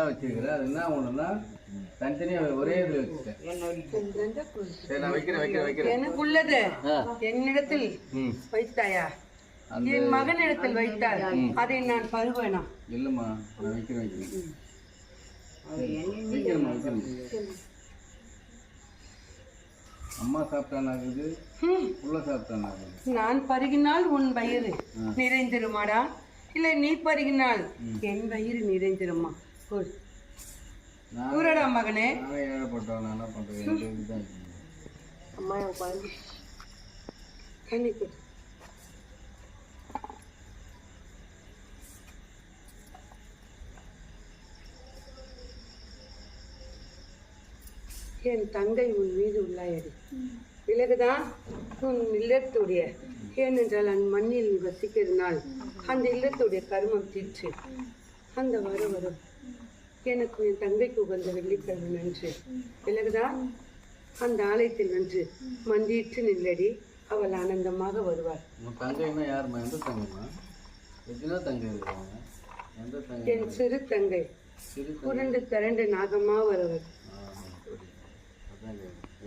வச்சிருக்கிறேன். அது என்ன ஒண்ணுன்னா தனித்தனியா ஒரே இதுல வச்சுட்டேன். நான் வைக்கிறேன். எனக்கு உள்ளது என்னிடத்தில் வைத்தாயா? என் மகனிடத்தில் வைத்தால் அதை நான் பருவேனா? இல்லம்மா, நான் வைக்கிறேன். அம்மா சாப்பிட்டானாகுது, உள்ள சாப்பிட்டானாகுது. நான் பருகினால் உன் வயிறு நிறைந்திருமாடா, இல்லை நீ பருகினால் என் வயிறு நிறைந்திருமா? கூறடா மகனே. ஏழப்பட்டவன் என்ன பண்றது? அம்மா கண்ணி என் தங்கை உன் மீது உள்ளாயடி. விலகுதான் உன் இல்லத்துடைய, ஏனென்றால் அந்த மண்ணில் வசிக்கிறதுனால் அந்த இல்லத்துடைய கர்மம் தீர்ச்சு. அந்த வரும் எனக்கு என் தங்கைக்கு உகந்த வெள்ளிக்கிழமை நன்று. விலகுதான் அந்த ஆலயத்தில் நன்று மந்தியிட்டு நில்லடி, அவள் ஆனந்தமாக வருவாள். என் சிறு தங்கை உருண்டு திரண்டு நாகமா வருவாள்.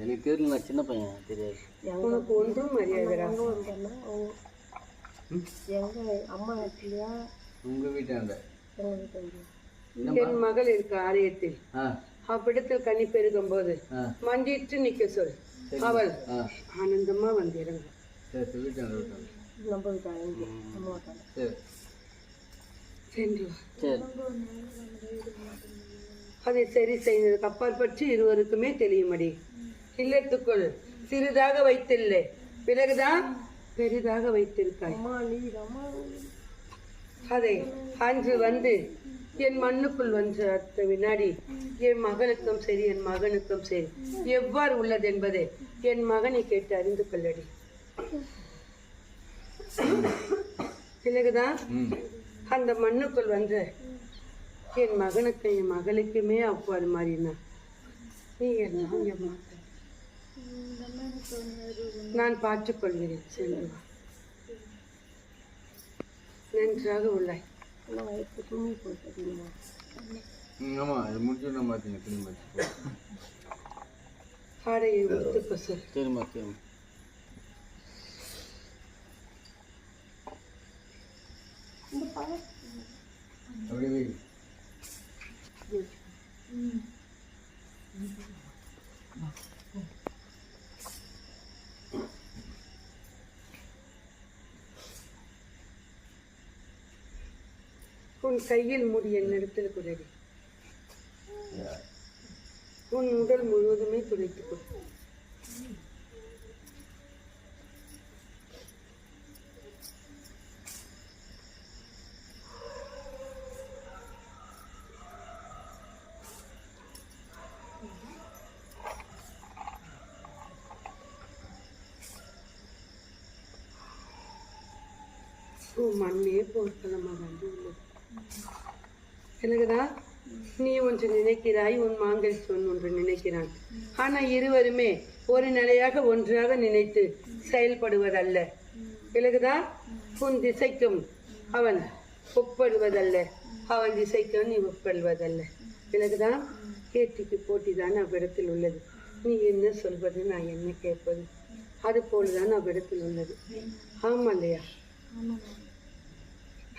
எனக்கு தெரியல, நான் சின்ன பையன், தெரியாது. உனக்கு ஒன்றும் மரியாதை. அம்மா வீட்லயா? உங்க வீட்டாண்ட என் மகள் இருக்க ஆலயத்தில் அவ்விடத்தில் கனி பெருகும் போது மண்டிட்டு நிக்க சொல், அவள் ஆனந்தமா வந்து இறங்கும். அதை சரி செய்ததுக்கு அப்பால் பற்றி இருவருக்குமே தெரியுமடி. இல்லத்துக்குள் சிறிதாக வைத்தில்லை, பிறகுதான் பெரிதாக வைத்திருக்காய். அதை அன்று வந்து என் மண்ணுக்குள் வந்து அடுத்த வினாடி என் மகளுக்கும் சரி என் மகனுக்கும் சரி எவ்வாறு உள்ளது என்பதை என் மகனை கேட்டு அறிந்து கொள்ளடி. பிறகுதான் அந்த மண்ணுக்குள் வந்து என் மகனுக்கு என் மகளுக்குமே அவ்வாறு மாறினா நீ என்ன நான் பார்த்துக் கொள்கிறேன். செல்வா, நன்றாக உள்ளாய். ஆடையை உடுத்துக்க சொல். சரிம்மா, சரிம்மா. உன் கையில் முடி என்னிடத்தில் குரடி. உன் உடல் முழுவதுமே துடைத்துக் கொள். மண்ணே போர்க்களமாக உள்ளது. எனக்குதான் நீ ஒன்று நினைக்கிறாய், உன் மாங்கல்யன் ஒன்று நினைக்கிறான். ஆனா இருவருமே ஒரு நிலையாக ஒன்றாக நினைத்து செயல்படுவதல்ல. பிறகுதான் உன் திசைக்கும் அவன் ஒப்படுவதல்ல, அவன் திசைக்கும் நீ ஒப்படுவதல்ல. பிறகுதான் கேட்டிக்கு போட்டிதான் அவ்விடத்தில் உள்ளது. நீ என்ன சொல்வது, நான் என்ன கேட்பது, அது போலதான் அவ்விடத்தில் உள்ளது. ஆமா இல்லையா?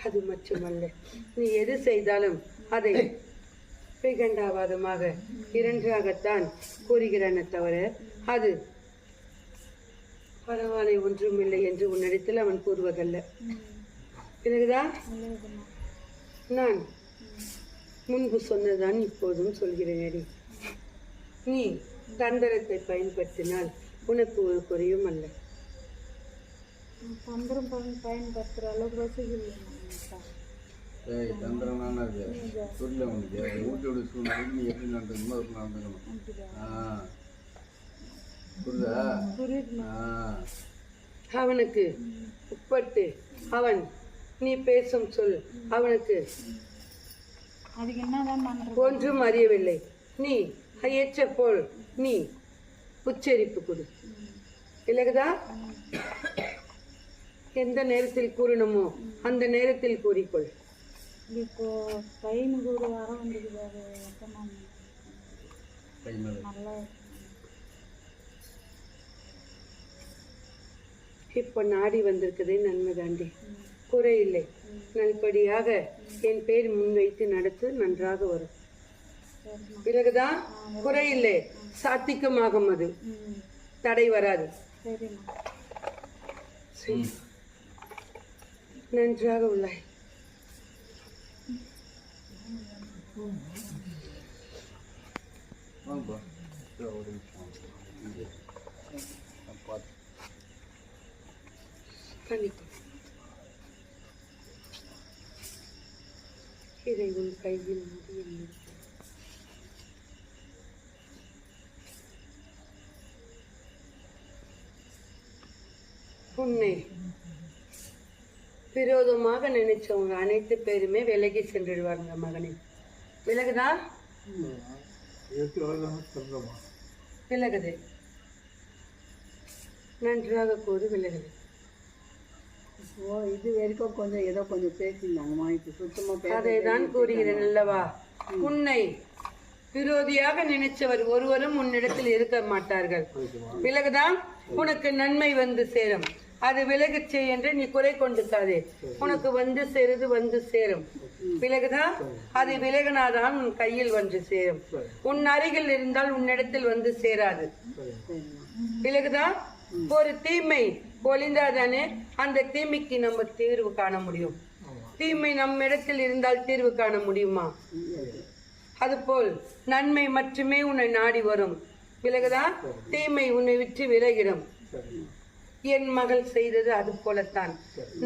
அது மட்டுமல்ல, நீ எது செய்தாலும் அதை பிகண்டாவாதமாக இரண்டாகத்தான் கூறுகிறானே தவிர அது பரவாயில்லை ஒன்றுமில்லை என்று உன்னிடத்தில் அவன் கூறுவதல்ல. பிறகுதான் நான் முன்பு சொன்னதான் இப்போதும் சொல்கிறேன். நீ தந்திரத்தை பயன்படுத்தினால் உனக்கு ஒரு குறையும் அல்ல. தந்திரம் பயன்படுத்துகிற அளவுக்கு வசதி இல்லை. தந்திரம்னா சொல்ல உனக்கு வீட்டோட சூழ்நிலை நீ எப்படி நடந்துக்கணுமோ அதுக்கு நடந்துக்கணும். புரியுதா? அவனுக்கு உட்பட்டு அவன் நீ பேசும் சொல் அவனுக்கு அதுக்கு என்னதான் ஒன்றும் அறியவில்லை. நீ ஏற்ற போல் நீ உச்சரிப்பு கொடு. இல்லைதா? எந்த நேரத்தில் கூறணுமோ அந்த நேரத்தில் கூறிக்கொள். இப்போ பையனுக்கு ஒரு வாரம் வந்துருக்கு. நல்லா இப்ப நாடி வந்திருக்கதே நன்மை தாண்டி, குறையில்லை. நல்லபடியாக என் பேர் முன்வைத்து நடத்து, நன்றாக வரும். பிறகுதான் குறையில்லை, சாத்திகமாகும். அது தடை வராது. நன்றாக உள்ளாய். இதை உன் கையில் முடியும். உன்னை விரோதமாக நினைச்சவங்க அனைத்து பேருமே விலகி சென்றுடுவாங்க. மகனே விலகுதா? விலகுது. நன்றாக கூறு விலகுது. இது வரைக்கும் கொஞ்சம் ஏதோ கொஞ்சம் பேசியிருந்தாங்கம்மா, இப்போ சுத்தமாக அதை தான் கூறுகிறேன் அல்லவா. உன்னை விரோதியாக நினைச்சவர் ஒருவரும் உன்னிடத்தில் இருக்க மாட்டார்கள். விலகுதான் உனக்கு நன்மை வந்து சேரும். அது விலகுச் செய் என்று நீ குறை கொண்டுக்காதே. உனக்கு வந்து சேருது, வந்து சேரும். விலகுதான் அது விலகினாதான் உன் கையில் வந்து சேரும். உன் அருகில் இருந்தால் உன்னிடத்தில் வந்து சேராது. விலகுதான் ஒரு தீமை ஒளிந்தாதானே அந்த தீமைக்கு நம்ம தீர்வு காண முடியும். தீமை நம்ம இடத்தில் இருந்தால் தீர்வு காண முடியுமா? அதுபோல் நன்மை மட்டுமே உன்னை நாடி வரும். விலகுதான் தீமை உன்னை விட்டு விலகிடும். என் மகள் செய்தது அது போலத்தான்.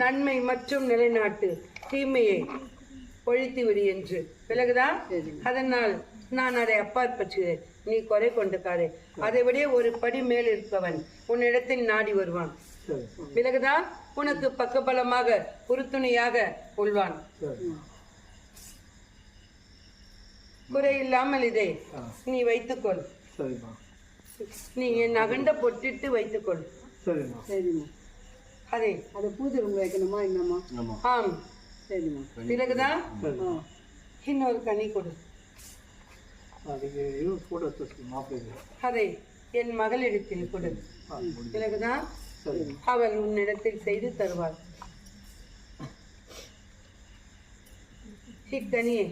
நன்மை மற்றும் நிலைநாட்டு, தீமையை ஒழித்து விடு என்று. விலகுதான் அதனால் நான் அதை அப்பாற்பற்றுகிறேன். நீ குறை கொண்டுக்காதே. அதை விட ஒரு படி மேல் இருப்பவன் உன்னிடத்தில் நாடி வருவான். விலகுதான் உனக்கு பக்கபலமாக உறுதுணையாக உள்வான். குறையில்லாமல் இதை நீ வைத்துக்கொள். நீ என் அகண்ட பொட்டிட்டு வைத்துக்கொள். அதை பூஜை வைக்கணுமா என்னம்மா? ஆம். பிறகுதான் இன்னொரு கனி கொடு. அதை என் மகளிடத்தில் கொடு. பிறகுதான் அவள் உன்னிடத்தில் செய்து தருவாள். இக்கனியை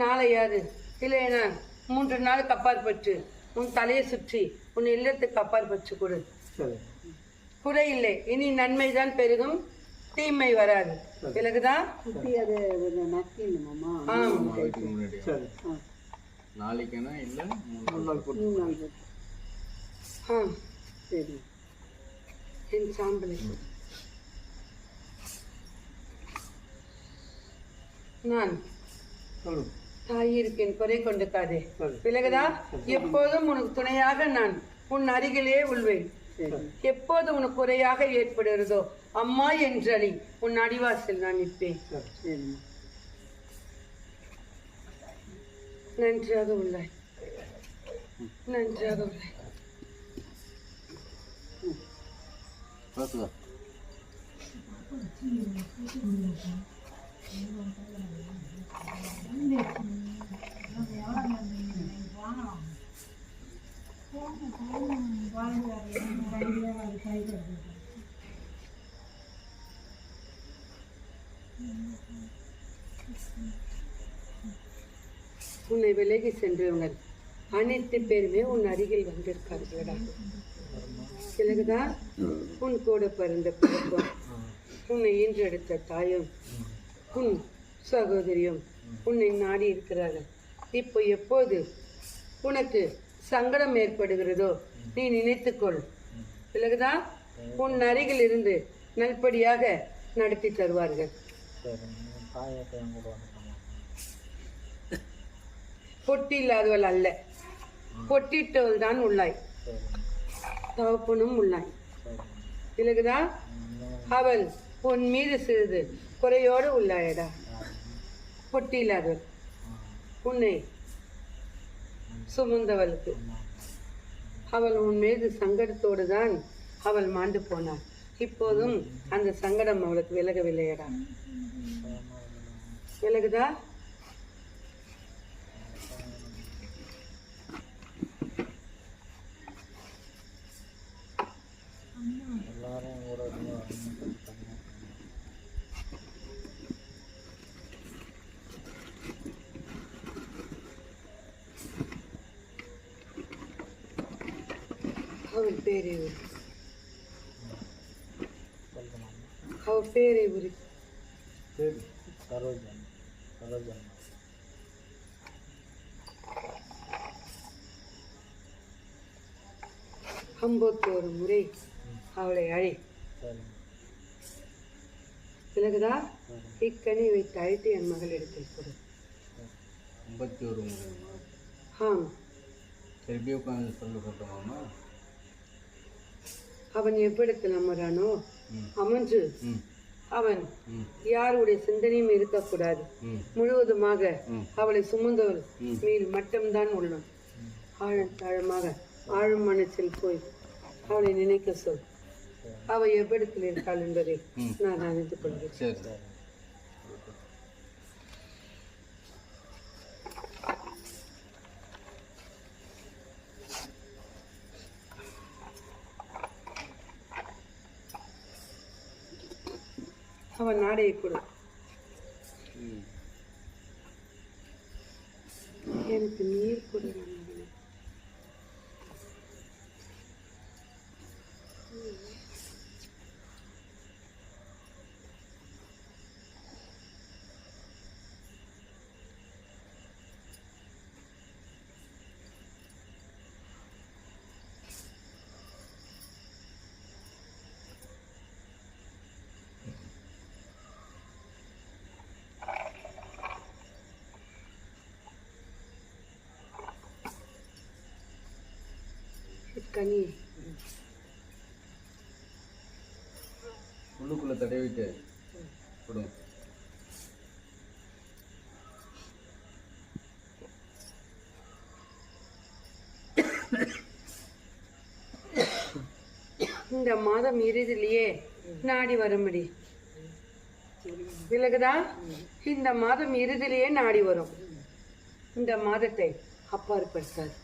நாளையாது இல்லையா 3 நாளுக்கு அப்பாற்பட்டு உன் தலையை சுற்றி உன் இல்லத்துக்கு அப்பாற்பட்டு கொடு. குறை இல்லை. இனி நன்மைதான் பெருகும், தீமை வராது. விலகுதா? குட்டி அது நக்கிடணுமாம்மா? ஆமா. அதுக்கு முன்னாடி நாளைக்குனா இல்லை 3 நாள் போட்டு 3 நாள் போட்டு. சரி. என் சாம்பலை நான் தாய் இருக்கேன், குறை கொண்டுக்காதே. விலகுதா? எப்போதும் உனக்கு துணையாக நான் உன் அருகிலே உள்வேன். எப்போது உனக்கு குறையாக ஏற்படுகிறதோ அம்மா என்றழி உன் அடிவாசல் நான் நிற்பேன். நன்றாக உள்ளாய், நன்றாக உள்ளாய். உன்னை விலகி சென்றவங்கள் அனைத்து பேருமே உன் அருகில் வந்திருக்கார்களா? விலகுதா? உன் கூட பிறந்த பிறப்பும் உன்னை ஈன்றெடுத்த தாயும் உன் சகோதரியும் உன்னை நாடி இருக்கிறார்கள். இப்போ எப்போது உனக்கு சங்கடம் ஏற்படுகிறதோ நீ நினைத்துக்கொள். விலகுதா? உன் அருகில் இருந்து நல்படியாக நடத்தி தருவார்கள். பொட்டி இல்லாதவள் அல்ல, பொட்டிட்டவள் தான் உள்ளாய், தகப்பனும் உள்ளாய். விலகுதா? அவள் உன் மீது சிறிது குறையோடு உள்ளாயடா. பொட்டி இல்லாதவள் உன்னை சுமந்தவளுக்கு அவள் உன் மீது சங்கடத்தோடு தான் அவள் மாண்டு போனாள். இப்போதும் அந்த சங்கடம் அவளுக்கு விலகவில்லையடா. விலகுதா? அவள் பேரை உரி, அவள் பேரை உரி. ஐம்பத்தோரு முறை அவளை அழை. விலகுதா? இக்கனி வைத்து அழைத்து என் மகள் இடத்தில் கொடு. 51 முறை. ஆம். திருப்பி உட்காந்து சொல்லப்பட்டோமா? அவன் எவ்விடத்தில் அமரானோ அமர்ந்து அவன் யாருடைய சிந்தனையும் இருக்கக்கூடாது. முழுவதுமாக அவளை சுமந்தவள் மேல் மட்டும்தான் உள்ளான். ஆழமாக ஆழம் மனசில் போய் அவளை நினைக்க சொல். அவள் எவ்விடத்தில் இருக்காள் என்பதை நான் அறிந்து கொள்கிறேன். அவன் நாடையை கொடு. எனக்கு நீர் கொடு. கனி உள்ளுக்குள்ள தடவிட்டு கொடு. இந்த மாதம் இறுதியிலேயே நாடி வரும்படி. விலகுதா? இந்த மாதம் இறுதியிலேயே நாடி வரும். இந்த மாதத்தை அப்பாற்படுத்தாது.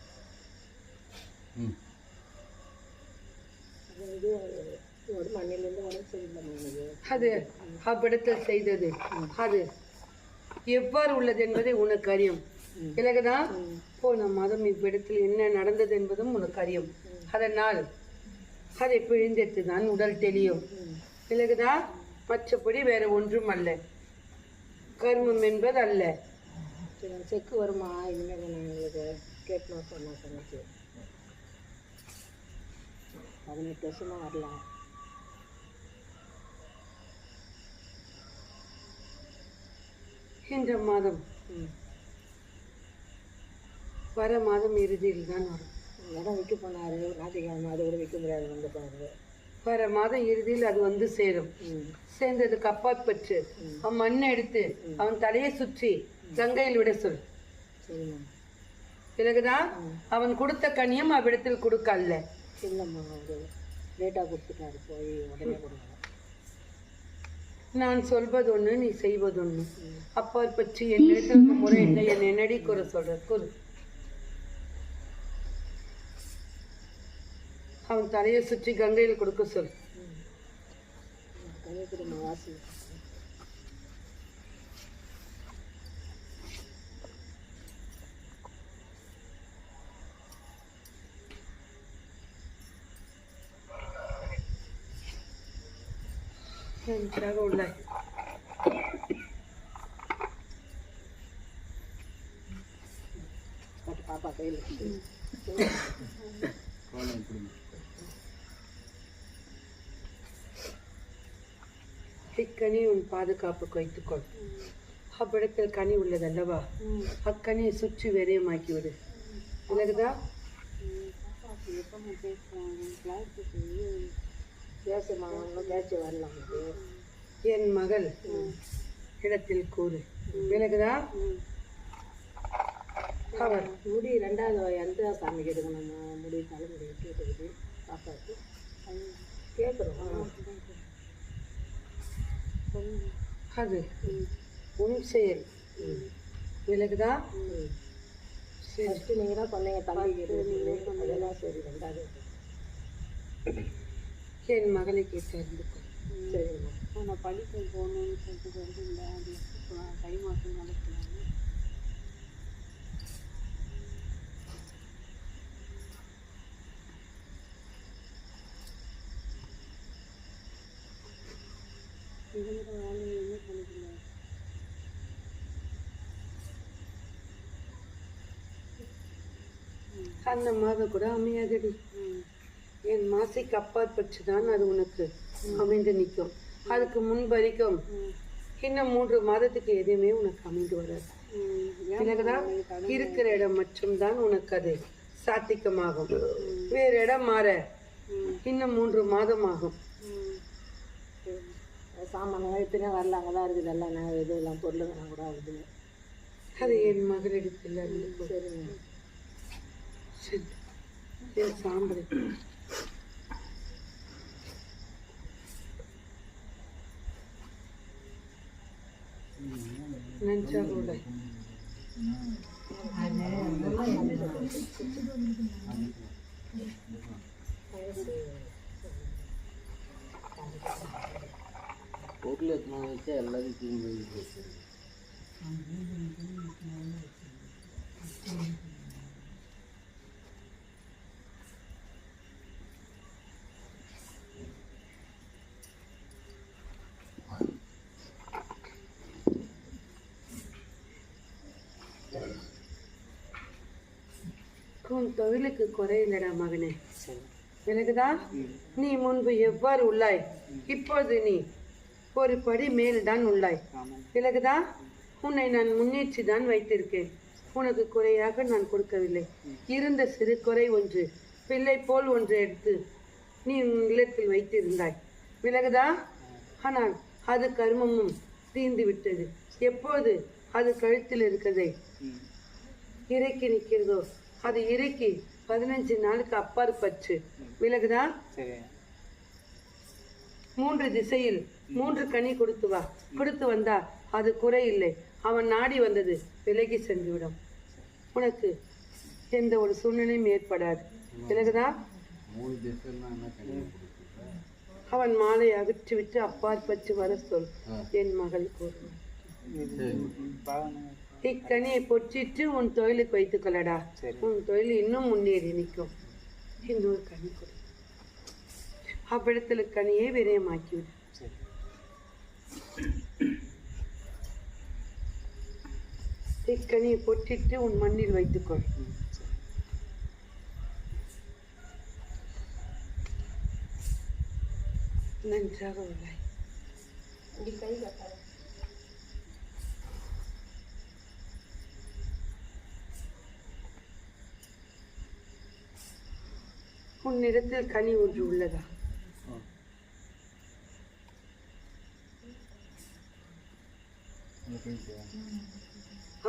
அது அவ்விடத்தில் செய்தது அது எவ்வாறு உள்ளது என்பதை உனக்கு அறியும். விலகுதா? போன மாதம் இவ்விடத்தில் என்ன நடந்தது என்பதும் உனக்கு அறியும். அதனால் அதை பிழிந்தெடுத்து தான் உடல் தெளியும். விலகுதா? மற்றபடி வேற ஒன்றும் அல்ல. கர்மம் என்பது அல்ல. சரி செக்கு வருமா? இனிமேல் நான் எங்களுக்கு கேட்கணும் சொன்னேன் சொன்னச்சு 18 வருஷமாக வரலாம். இந்த மாதம் வர மாதம் இறுதியில் தான் வரும். இடம் விற்க போனார் ஞாயிற்றுக்கிழமை, அதை கூட விற்க முடியாது வந்துட்டாரு. வர மாதம் இறுதியில் அது வந்து சேரும். சேர்ந்ததுக்கு அப்பாற்பட்டு அவன் மண்ணை எடுத்து அவன் தலையை சுற்றி கங்கையில் விட சொல். சரிம்மா. பிறகுதான் அவன் கொடுத்த கனியும் அவ்விடத்தில் கொடுக்க அல்ல. இல்லைம்மா, அவர் லேட்டாக கொடுத்துட்டாரு, போய் உடனே கொடுங்க. நான் சொல்வது ஒன்று, நீ செய்வது ஒன்று. அப்பாற்பட்டு என் இடத்துல முறை என்ன, என் என்னடி கூற சொல்ற கூறு. அவன் தலையை சுற்றி கங்கையில் கொடுக்க சொல். வாசி நன்றாக உள்ளாய். பாப்பா கையில் இக்கனி உன் பாதுகாப்புக்கு வைத்துக்கொள். அவ்விடத்தில் கனி உள்ளதல்லவா, அக்கனியை சுற்றி வெறியமாக்கி விடு. விலகுதா? வரலாம். என் மகள் இடத்தில் கூறு. விலகுதா? அவர் முடி 2வது எந்த சாமிக்கு எடுக்கணும்? முடி தலைமுடி கேட்டுக்குது பாப்பாவுக்கு கேட்குறோம். அது உன் செயல். விலகுதா? ஃபஸ்ட்டு நீங்கள் தான் சொன்னீங்க தம்பி அதெல்லாம் சரி. 2வது என் மகளை கேட்டு சரிம்மா. நான் படிக்க போகணும்னு சொல்லிட்டு வருதுங்க. அது தை மாதம் நடக்கலாம். அந்த மாதம் கூட அமையாதடி. என் மாசைக்கு அப்பாற்பட்டு தான் அது உனக்கு அமைந்து நிற்கும். அதுக்கு முன் வரைக்கும் இன்னும் 3 மாதத்துக்கு எதுவுமே உனக்கு அமைந்து வராது. பிறகுதான் இருக்கிற இடம் மட்டும்தான் உனக்கு அது சாத்திகமாகும். வேற இடம் மாற இன்னும் 3 மாதம் ஆகும். சாமான் எத்தனை வரல, அங்கே தான் இருக்குது. எல்லாம் நான் இதெல்லாம் பொருளுங்கலாம் கூட இருக்குது. அது என் மகளிடத்தில் சரிங்க. என் சாம்பலை நன்றாக உள்ளாய். பொருள் எத்தனை வச்சா எல்லாத்தையும் திரும்பி போச்சு. உன் தொழிலுக்கு குறையில்லடா மகனே. விலகுதா? நீ முன்பு எவ்வாறு உள்ளாய், இப்போது நீ ஒரு படி மேல்தான் உள்ளாய். விலகுதா? உன்னை நான் முன்னேற்றி தான் வைத்திருக்கேன். உனக்கு குறையாக நான் கொடுக்கவில்லை. இருந்த சிறு குறை ஒன்று, பிள்ளை போல் ஒன்று எடுத்து நீ உன் இல்லத்தில் வைத்திருந்தாய். விலகுதா? ஆனால் அது கர்மமும் தீர்ந்து விட்டது. எப்போது அது கழுத்தில் இருக்கிறதை இறக்கி நிற்கிறதோ அது இறக்கி 15 நாளுக்கு அப்பாற்பட்டு. விலகுதா? 3 திசையில் 3 கனி கொடுத்து வந்தா அது குறை இல்லை. அவன் நாடி வந்தது விலகி சென்றுவிடும். உனக்கு எந்த ஒரு சூழ்நிலையும் ஏற்படாது. விலகுதா? அவன் மாலை அகற்றிவிட்டு அப்பாற்பட்டு வர சொல். என் மகள் கூறுவான். இக்கனியை பொற்றிட்டு உன் தொழிலுக்கு வைத்துக் கொள்ளடா. உன் தொழில் இன்னும் முன்னேறி நிற்கும். இன்னொரு கனி கொடு. அவ்விடத்துல கனியை விரயமாக்கிவிடு. இக்கனியை பொட்டிட்டு உன் மண்ணில் வைத்துக்கொள். நன்றாக உள்ளாய். உன்னிடத்தில் கனி ஒன்று உள்ளதா?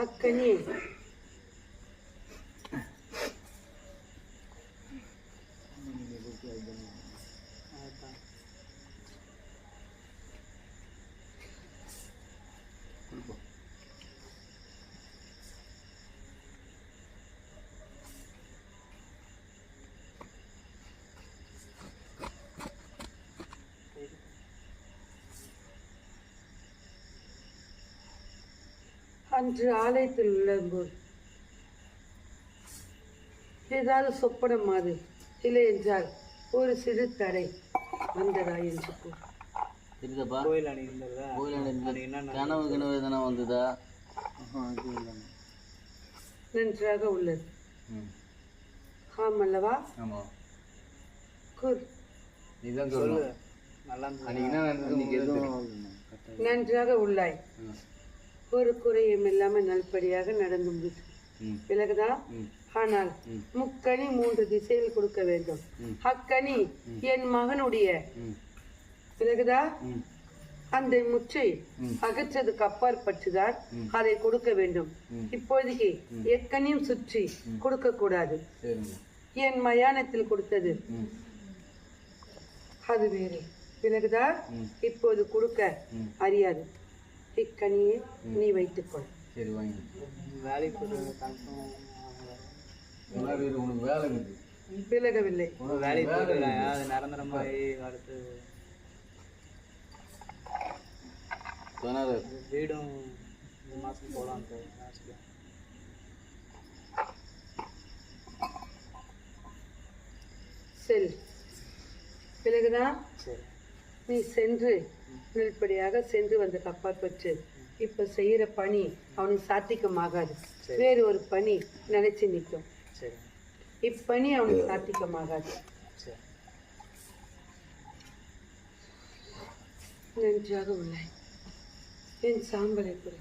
அக்கனி அன்று ஆலயத்தில் உள்ளபோது ஏதாவது சொப்பனம் மாறு, இல்லை என்றால் ஒரு சிறு தடை வந்ததா என்று கூறு. கனவு எதனா வந்ததா? நன்றாக உள்ளது. ஆமல்லவா? ஆமா. கூறு. நீதான் சொல்லு. நன்றாக உள்ளாய். ஒரு குறையும் இல்லாமல் நல்லபடியாக நடந்து முடிச்சு விலகுதா? ஆனால் முக்கனி 3 திசையில் கொடுக்க வேண்டும். அக்கனி என் மகனுடைய விலகுதா? அந்த முச்சை அகற்றதுக்கு அப்பாற்பட்டுதான் அதை கொடுக்க வேண்டும். இப்போதைக்கு எக்கனியும் சுற்றி கொடுக்க கூடாது. என் மயானத்தில் கொடுத்தது அது வேறு. விலகுதா? இப்போது கொடுக்க அறியாது. இக்கனியை நீ வைத்துக்கொள். சரி வாங்கி. விலகவில்லை. வீடும் மாசம் போலாம். செல். விலகுதா? நீ சென்று நெல்படியாக சென்று வந்த கப்பாற்பட்டு இப்ப செய்யற பணி அவனுக்கு சாத்திகமாகாது. வேறு ஒரு பணி நினைச்சு நிற்கும். இப்பணி அவனுக்கு சாத்திகமாகாது. நன்றாக உள்ளாய். என் சாம்பலை குறை.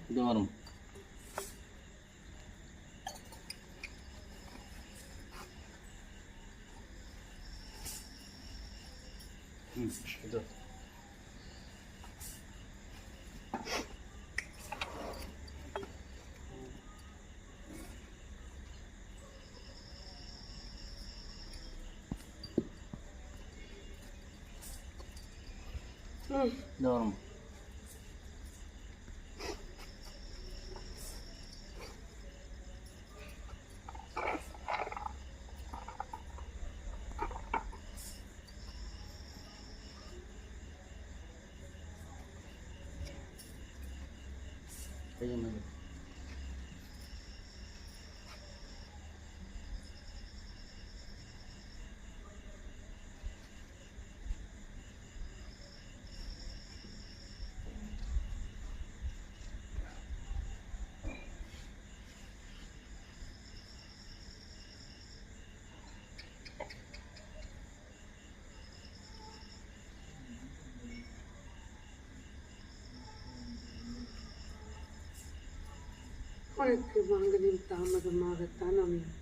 உனக்கு வாங்கலில் தாமதமாகத்தான் அமையும்.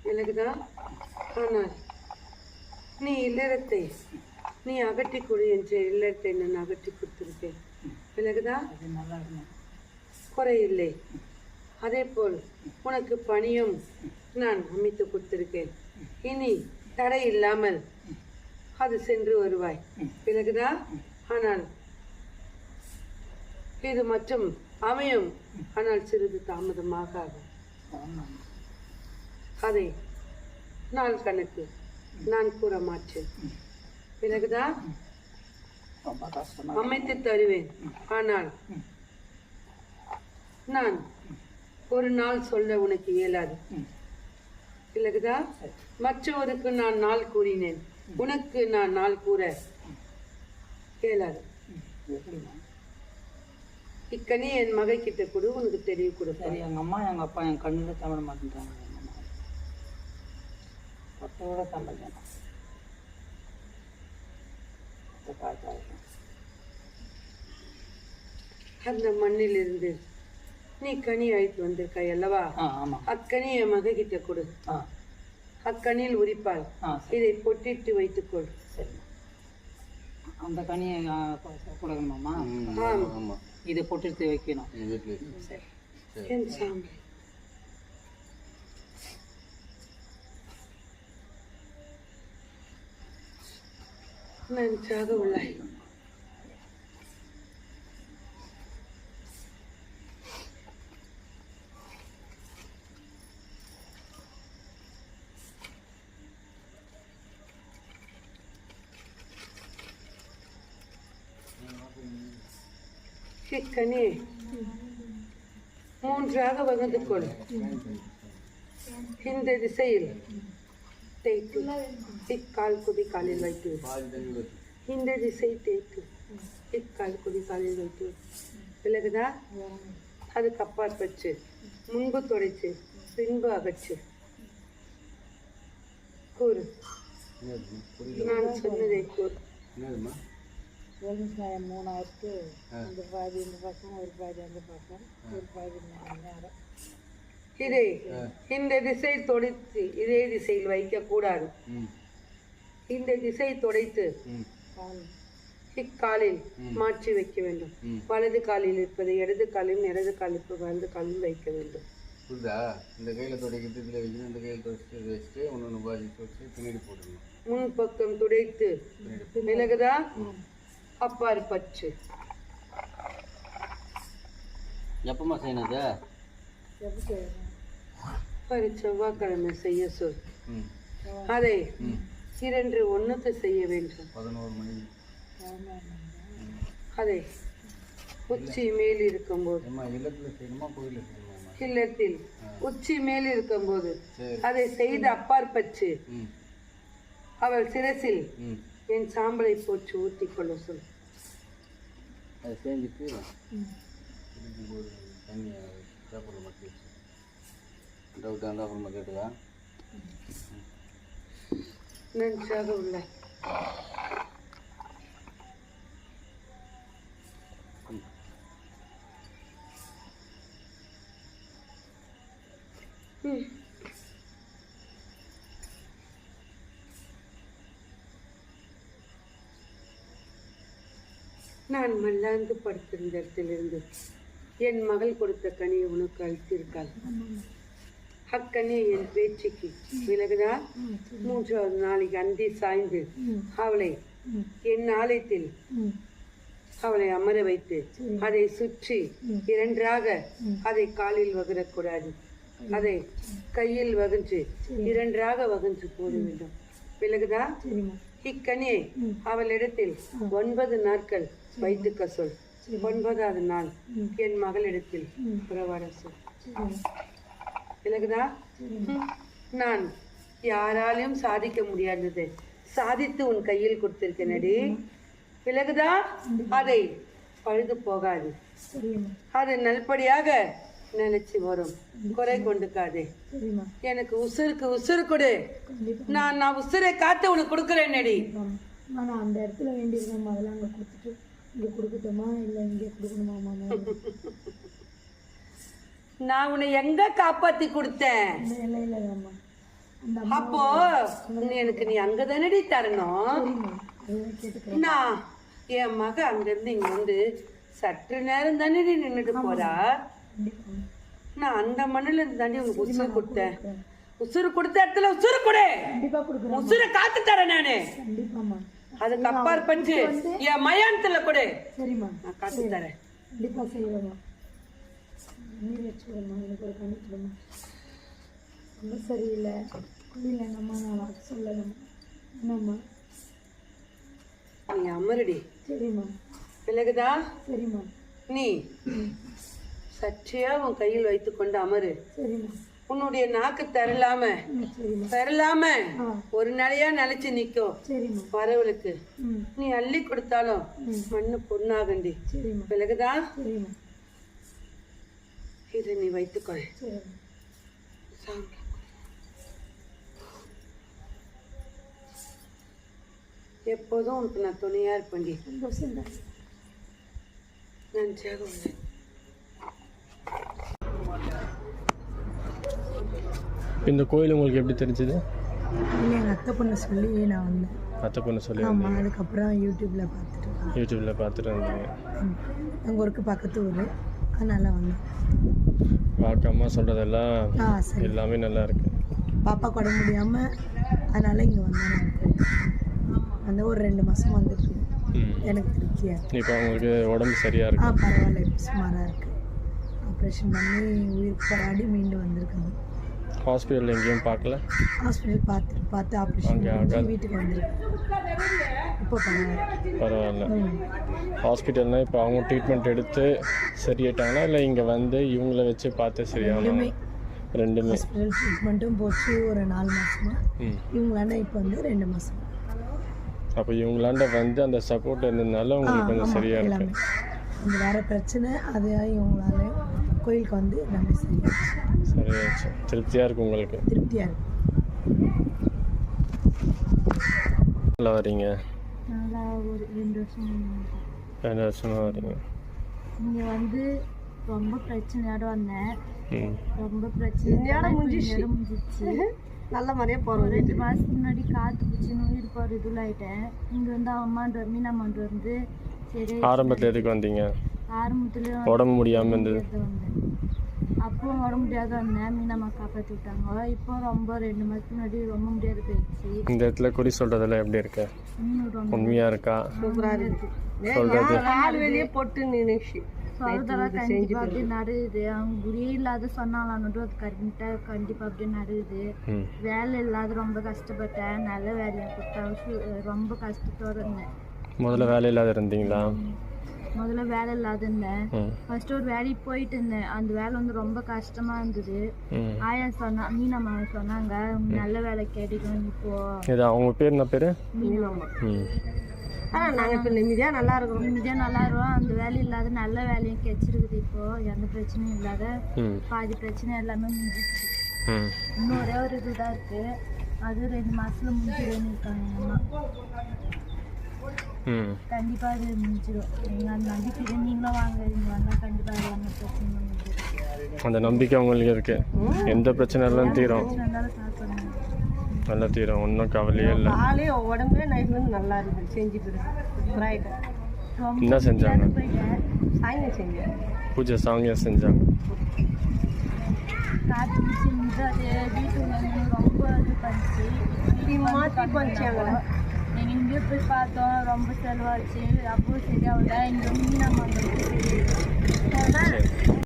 விலகுதா? ஆனால் நீ இல்லறத்தை நீ அகட்டி கொடு என்ற இல்லறத்தை நான் அகட்டி கொடுத்திருக்கேன். விலகுதா? குறையில்லை. அதே போல் உனக்கு பணியும் நான் அமைத்து கொடுத்திருக்கேன். இனி தடை இல்லாமல் அது சென்று வருவாய். விலகுதா? ஆனால் இது மற்றும் அமையும். ஆனால் சிறிது தாமதமாக ஆகும். அதை நாள் கணக்கு நான் கூற மாட்டேன். பிறகுதா? அமைத்து தருவேன். ஆனால் நான் ஒரு நாள் சொல்ல உனக்கு இயலாது. பிறகுதா? மற்றவருக்கு நான் நாள் கூறினேன், உனக்கு நான் நாள் கூற இயலாது. இக்கனி என் மகை கிட்ட கொடு, உனக்கு தெரிய கொடு. சரி, எங்கள் அம்மா எங்கள் அப்பா என் கண்ணில் தமிழ மாட்டேன்றாங்க. எங்கள் அம்மா ஒருத்தோட தமிழ் தானே அந்த மண்ணிலிருந்து நீ கனி அழைத்து வந்திருக்காய் அல்லவா? ஆமாம். அக்கனி என் மகை கிட்ட கொடு. அக்கனியில் உரிப்பால் இதை பொட்டிட்டு வைத்துக்கொள். சரி, அந்த கனியை கொடுக்கணுமாம்மா? இதை பொட்டிட்டு வைக்கணும். சரி. என் சாமி, நன்றாக உள்ளாய். இக்கனி மூன்றாக வகுந்து கொள். இந்த திசையில் தேய்த்து இக்கால் குதி காலில் வைத்து, இந்த திசை தேய்த்து இக்கால் குதி காலில் வைத்து. விலகுதா? அதுக்கு அப்பாற்பட்டு முன்பு துடைச்சு பின்பு அகற்று. கூறு, நான் சொன்னதை கூறு. 3000 அந்த பாதி இந்த பக்கம், ஒரு பாதி அந்த பக்கம், ஒரு பாதி நேரம். இதை இந்த திசை தொடைத்து இதே திசையில் வைக்க கூடாது. இந்த திசை தொடைத்து இக்காலில் மாற்றி வைக்க வேண்டும். வலது காலில் இருப்பதை இடது காலிலும், இடது காலில் வலது காலில் வைக்க வேண்டும். புரியுதா? இந்த கையில துடைக்கிறது இதில் வைக்கணும், இந்த கையில் துடைச்சிட்டு வச்சுட்டு ஒன்று பாதி துடைச்சி பின்னாடி போட்டுக்கணும். முன் பக்கம் துடைத்து விலகுதா? அப்பாறு பற்று. எப்பமா செய்யணும்? ஒரு செவ்வாய்க்கிழமை செய்ய சொல். அதை 2:1 செய்ய வேண்டும். 11 மணி. அதை உச்சி மேல் இருக்கும்போது, இல்லத்தில் உச்சி மேல் இருக்கும்போது அதை செய்து அப்பார் பற்று அவள் சிரசில் என் சாம்பலை போட்டு ஊற்றி கொள்ள சொல். அதை செஞ்சுட்டு தண்ணியை பேப்பரில் மாற்றி வச்சு டவுட்டாக இருந்தால் அப்புறமா கேட்டுக்கா. நன்றாக உள்ள நான் மல்லாந்து படுத்திருந்த இடத்திலிருந்து என் மகள் கொடுத்த கனியை உனக்கு அளித்திருக்காள். அக்கனியை என் பேச்சுக்கு விலகுதா? 3வது நாளைக்கு அந்தி சாய்ந்து அவளை என் ஆலயத்தில் அவளை அமர வைத்து அதை சுற்றி 2ஆக அதை காலில் வகிடக்கூடாது. அதை கையில் வகின்று 2ஆக வகின்று போட வேண்டும். விலகுதா? இக்கனியை அவளிடத்தில் 9 நாட்கள் வைத்துக்க சொல். 9வது நாள் என் மகளிடத்தில் புறவாட சொல். விலகுதா? நான் யாராலையும் சாதிக்க முடியாதது சாதித்து உன் கையில் கொடுத்திருக்கேனடி. விலகுதா? அதை பழுது போகாது. அது நல்படியாக நினைச்சு வரும். குறை கொண்டுக்காதே. எனக்கு உசுருக்கு உசுறு கொடு. நான் உசுரை காத்து உனக்கு கொடுக்குறேன் நடி. நான் அந்த இடத்துல வேண்டியிருக்கேன். அதெல்லாம் அங்கே கொடுத்துட்டு இங்கே கொடுக்கட்டுமா இல்லை இங்கே கொடுக்கணுமா? நான் உன்னை எங்க காப்பாத்தி கொடுத்தேன்? அப்போ எனக்கு நீ அங்கதானடி தரணும். நான் என் மக அங்கிருந்து இங்க வந்து சற்று நேரம் தானே நின்றுட்டு போறா. நான் அந்த மண்ணுல இருந்து தாண்டி உனக்கு உசுறு கொடுத்தேன். உசுறு கொடுத்த இடத்துல உசுறு கொடு. உசுரை காத்து தரேன் நானு. அதுக்கு அப்பார் பஞ்சு என் மயானத்துல கொடு. நான் காத்து தரேன். கண்டிப்பா செய்யறேன். நீர் வச்சுக்கணுமா? எனக்கு ஒரு கணி கொடுமா. ரொம்ப சரியில்லை. குடியில் என்னம்மா நான் சொல்லணுமா? என்னம்மா? நீ அமருடி. சரிம்மா. விலகுதா? சரிம்மா. நீ சற்றியா உன் கையில் வைத்துக்கொண்டு அமரு. சரிம்மா. உன்னுடைய நாக்கு தரலாம ஒரு நிலையா நிலைச்சு நிக்கும். வரவளுக்கு நீ அள்ளி கொடுத்தாலும் மண்ணு பொண்ணாகண்டி. விலகுதா? இதை நீ வைத்துக்கொள். சரி சாமி எப்போதும் உனக்கு நான் துணையா இருப்பேன்டி. சந்தோஷம் தான். நன்றியாக உண்டு. இந்த கோயில் உங்களுக்கு எப்படி தெரிஞ்சது? இல்லை எங்கள் அத்தை பொண்ணு சொல்லி நான் வந்தேன். அத்தை பொண்ணு சொல்லி ஆமாம், அதுக்கப்புறம் யூடியூப்பில் பார்த்துட்டு யூடியூப்பில் பார்த்துட்டு இருந்தீங்க. எங்கள் ஊருக்கு பக்கத்து ஊர், அதனால் வந்தேன். பார்க்க அம்மா சொல்கிறதெல்லாம் சரி. எல்லாமே நல்லா இருக்கு. பாப்பா கொட முடியாமல் அதனால் இங்கே வந்தேன். அந்த ஒரு 2 மாதம் வந்துட்டு எனக்கு திருப்தியாக இருக்கு. இப்போ உங்களுக்கு உடம்பு சரியாக இருக்கு? பரவாயில்ல, இப்போ சுமாராக இருக்குது. ஆப்ரேஷன் பண்ணி உயிருக்கு போராடி மீண்டு வந்திருக்காங்க. ஹாஸ்பிட்டலில் எங்கேயும் பார்க்கல? ஹாஸ்பிட்டல் பார்த்து ஆப்ரேஷன் பண்ணி வீட்டுக்கு வந்திருக்கேன். இப்போ பரவாயில்ல. ஹாஸ்பிட்டல்னால் இப்போ அவங்க ட்ரீட்மெண்ட் எடுத்து சரியாயிட்டாங்களா இல்லை இங்கே வந்து இவங்கள வச்சு பார்த்து சரியாகணும்? ரெண்டுமே. ஹாஸ்பிட்டல் ட்ரீட்மெண்ட்டும் போச்சு ஒரு 4 மாதமா. இவங்களாண்ட இப்போ வந்து 2 மாதம். அப்போ இவங்களாண்ட வந்து அந்த சப்போர்ட் இருந்ததுனால உங்களுக்கு கொஞ்சம் சரியாக இருக்கு. அந்த வேறு பிரச்சனை அது இவங்களால கோயிலுக்கு வந்து எல்லாமே சரியாச்சு. திருப்தியாக இருக்கு உங்களுக்கு? திருப்தியாக இருக்கு. நல்லா வரீங்க? நல்லா ஒரு 2 வருஷமாக வரீங்க. இங்கே வந்து ரொம்ப பிரச்சனையோட வந்தேன். ரொம்ப பிரச்சனை முடிஞ்சிச்சு. நல்ல மாதிரியே போகிறோம். 2 மாதத்துக்கு முன்னாடி காற்று பிடிச்சின்னு உயிர் போகிற இதில் ஆகிட்டேன். இங்கே வந்து அம்மான்ற மீனம்மாண்டு வந்து சரி. ஆரம்பத்தில் எதுக்கு வந்தீங்க? ஆரம்பத்தில் உடம்பு முடியாமல் இருந்தது. வந்தேன். அப்போ உடம்பு முடியாத வந்தேன். மீனம்மா காப்பாற்றி விட்டாங்க. இப்போ ரொம்ப 2 மாதத்துக்கு முன்னாடி ரொம்ப முடியாத போயிடுச்சு. இந்த இடத்துல குறி சொல்கிறதெல்லாம் எப்படி இருக்கு? உண்மையாக இருக்கா? சூப்பராக இருக்கு. சொல்கிறது கால் வெளியே போட்டு நினைச்சு சொல்றதெல்லாம் கண்டிப்பாக அப்படியே நடுது. அவங்க குடியே இல்லாத சொன்னாலும் அது கண்டிப்பாக அப்படியே நடுது. வேலை இல்லாத ரொம்ப கஷ்டப்பட்டேன். நல்ல வேலையை கொடுத்தா ரொம்ப கஷ்டத்தோடு இருந்தேன். முதல்ல வேலை இல்லாத இருந்தீங்களா? முதல்ல வேலை இல்லாத இருந்தேன். ஃபர்ஸ்ட் ஒரு வேலைக்கு போயிட்டு இருந்தேன். அந்த வேலை வந்து ரொம்ப கஷ்டமா இருந்தது. ஆயா மீனம்மா சொன்னாங்க நல்ல வேலை கிடைக்கும் இப்போ. அவங்க பேர் என்ன பேர்? மீனம்மா. நாங்கள் இப்போ நிம்மதியாக நல்லா இருக்கிறோம். அந்த வேலை இல்லாத நல்ல வேலையும் கிடைச்சிருக்குது. இப்போ எந்த பிரச்சனையும் இல்லாத பாதி பிரச்சனை எல்லாமே முடிஞ்சிச்சு. இன்னும் ஒரே ஒரு இதுதான் இருக்கு. அது 2 மாசத்துல முடிஞ்சிடும்னு இருக்காங்க அம்மா. கண்டிப்பா அது முடிஞ்சிடும். நீங்க அந்த நம்பிக்கை நீங்களும் வாங்க. இங்க வந்தா கண்டிப்பா எல்லாமே பிரச்சனை முடிஞ்சிடும். அந்த நம்பிக்கை உங்களுக்கு இருக்கு. எந்த பிரச்சனை எல்லாம் தீரும். நல்லா தீரும். ஒன்றும் கவலையே இல்லை. காலே உடம்பே நைட் வந்து நல்லா இருக்குது. செஞ்சு என்ன செஞ்சாங்க? சாயங்க செஞ்சேன். பூஜை சாங்கியம் செஞ்சாங்க. காற்று வீட்டு ரொம்ப இது பண்ணிச்சு. மாற்றி பண்ணிச்சாங்க. நீங்கள் இங்கே போய் பார்த்தோம். ரொம்ப செலவாச்சு. அப்போ சரியாகல. இங்கே மீனம்மா